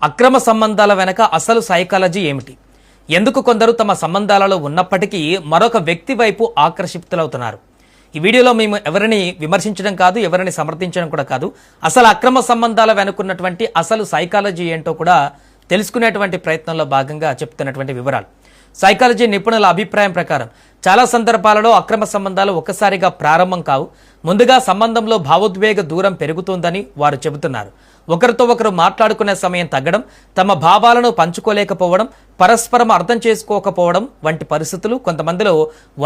అక్రమ సంబంధాల వెనక అసలు సైకాలజీ ఏమిటి? ఎందుకు కొందరు తమ సంబంధాలలో ఉన్నప్పటికీ మరొక వ్యక్తి వైపు ఆకర్షితులవుతున్నారు? ఈ వీడియోలో మేము ఎవరిని విమర్శించడం కాదు, ఎవరిని సమర్థించడం కూడా కాదు. అసలు అక్రమ సంబంధాల వెనుకున్నటువంటి అసలు సైకాలజీ ఏంటో కూడా తెలుసుకునేటువంటి ప్రయత్నంలో భాగంగా చెప్తున్నటువంటి వివరాలు. సైకాలజీ నిపుణుల అభిప్రాయం ప్రకారం చాలా సందర్భాలలో అక్రమ సంబంధాలు ఒక్కసారిగా ప్రారంభం కావు. ముందుగా సంబంధంలో భావోద్వేగ దూరం పెరుగుతుందని వారు చెబుతున్నారు. ఒకరితో ఒకరు మాట్లాడుకునే సమయం తగ్గడం, తమ భావాలను పంచుకోలేకపోవడం, పరస్పరం అర్థం చేసుకోకపోవడం వంటి పరిస్థితులు కొంతమందిలో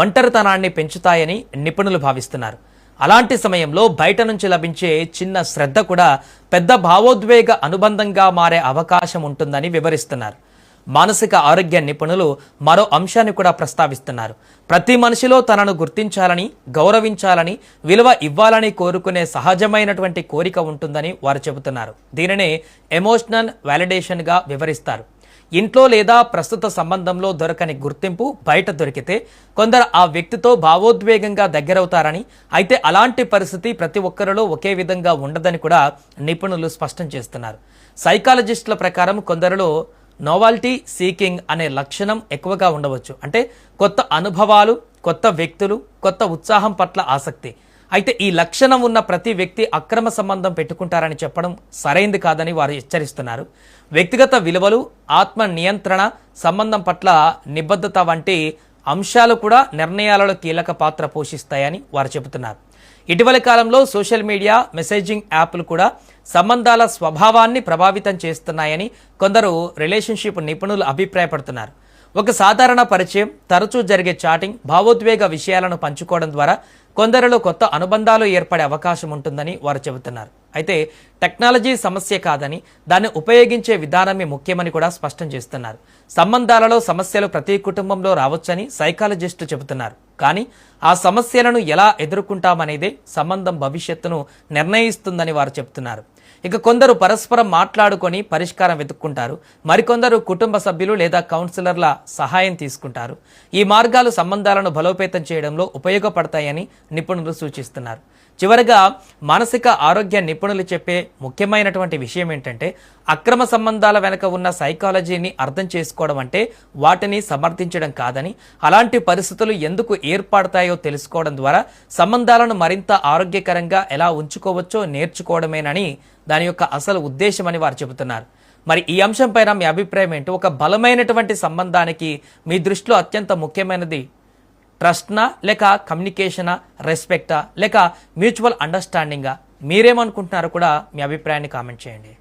ఒంటరితనాన్ని పెంచుతాయని నిపుణులు భావిస్తున్నారు. అలాంటి సమయంలో బయట నుంచి లభించే చిన్న శ్రద్ధ కూడా పెద్ద భావోద్వేగ అనుబంధంగా మారే అవకాశం ఉంటుందని వివరిస్తున్నారు. మానసిక ఆరోగ్య నిపుణులు మరో అంశాన్ని కూడా ప్రస్తావిస్తున్నారు. ప్రతి మనిషిలో తనను గుర్తించాలని, గౌరవించాలని, విలువ ఇవ్వాలని కోరుకునే సహజమైనటువంటి కోరిక ఉంటుందని వారు చెబుతున్నారు. దీనినే ఎమోషనల్ వాలిడేషన్గా వివరిస్తారు. ఇంట్లో లేదా ప్రస్తుత సంబంధంలో దొరకని గుర్తింపు బయట దొరికితే కొందరు ఆ వ్యక్తితో భావోద్వేగంగా దగ్గరవుతారని, అయితే అలాంటి పరిస్థితి ప్రతి ఒక్కరిలో ఒకే విధంగా ఉండదని కూడా నిపుణులు స్పష్టం చేస్తున్నారు. సైకాలజిస్టుల ప్రకారం కొందరిలో నోవాలిటీ సీకింగ్ అనే లక్షణం ఎక్కువగా ఉండవచ్చు. అంటే కొత్త అనుభవాలు, కొత్త వ్యక్తులు, కొత్త ఉత్సాహం పట్ల ఆసక్తి. అయితే ఈ లక్షణం ఉన్న ప్రతి వ్యక్తి అక్రమ సంబంధం పెట్టుకుంటారని చెప్పడం సరైంది కాదని వారు హెచ్చరిస్తున్నారు. వ్యక్తిగత విలువలు, ఆత్మ నియంత్రణ, సంబంధం పట్ల నిబద్ధత వంటి అంశాలు కూడా నిర్ణయాలలో కీలక పాత్ర పోషిస్తాయని వారు చెబుతున్నారు. ఇటీవలి కాలంలో సోషల్ మీడియా, మెసేజింగ్ యాప్లు కూడా సంబంధాల స్వభావాన్ని ప్రభావితం చేస్తున్నాయని కొందరు రిలేషన్షిప్ నిపుణులు అభిప్రాయపడుతున్నారు. ఒక సాధారణ పరిచయం, తరచూ జరిగే చాటింగ్, భావోద్వేగ విషయాలను పంచుకోవడం ద్వారా కొందరిలో కొత్త అనుబంధాలు ఏర్పడే అవకాశం ఉంటుందని వారు చెబుతున్నారు. అయితే టెక్నాలజీ సమస్య కాదని, దాన్ని ఉపయోగించే విధానమే ముఖ్యమని కూడా స్పష్టం చేస్తున్నారు. సంబంధాలలో సమస్యలు ప్రతి కుటుంబంలో రావచ్చని సైకాలజిస్టు చెబుతున్నారు. కానీ ఆ సమస్యలను ఎలా ఎదుర్కొంటామనేదే సంబంధం భవిష్యత్తును నిర్ణయిస్తుందని వారు చెబుతున్నారు. ఇక కొందరు పరస్పరం మాట్లాడుకొని పరిష్కారం వెతుక్కుంటారు. మరికొందరు కుటుంబ సభ్యులు లేదా కౌన్సిలర్ల సహాయం తీసుకుంటారు. ఈ మార్గాలు సంబంధాలను బలోపేతం చేయడంలో ఉపయోగపడతాయని నిపుణులు సూచిస్తున్నారు. చివరగా మానసిక ఆరోగ్య నిపుణులు చెప్పే ముఖ్యమైనటువంటి విషయం ఏంటంటే, అక్రమ సంబంధాల వెనుక ఉన్న సైకాలజీని అర్థం చేసుకోవడం అంటే వాటిని సమర్థించడం కాదని, అలాంటి పరిస్థితులు ఎందుకు ఏర్పడతాయో తెలుసుకోవడం ద్వారా సంబంధాలను మరింత ఆరోగ్యకరంగా ఎలా ఉంచుకోవచ్చో నేర్చుకోవడమేనని దాని యొక్క అసలు ఉద్దేశమని వారు చెబుతున్నారు. మరి ఈ అంశంపైన మీ అభిప్రాయం ఏంటో? ఒక బలమైనటువంటి సంబంధానికి మీ దృష్టిలో అత్యంత ముఖ్యమైనది ట్రస్ట్నా, లేక కమ్యూనికేషనా, రెస్పెక్టా, లేక మ్యూచువల్ అండర్స్టాండింగా? మీరేమనుకుంటున్నారో కూడా మీ అభిప్రాయాన్ని కామెంట్ చేయండి.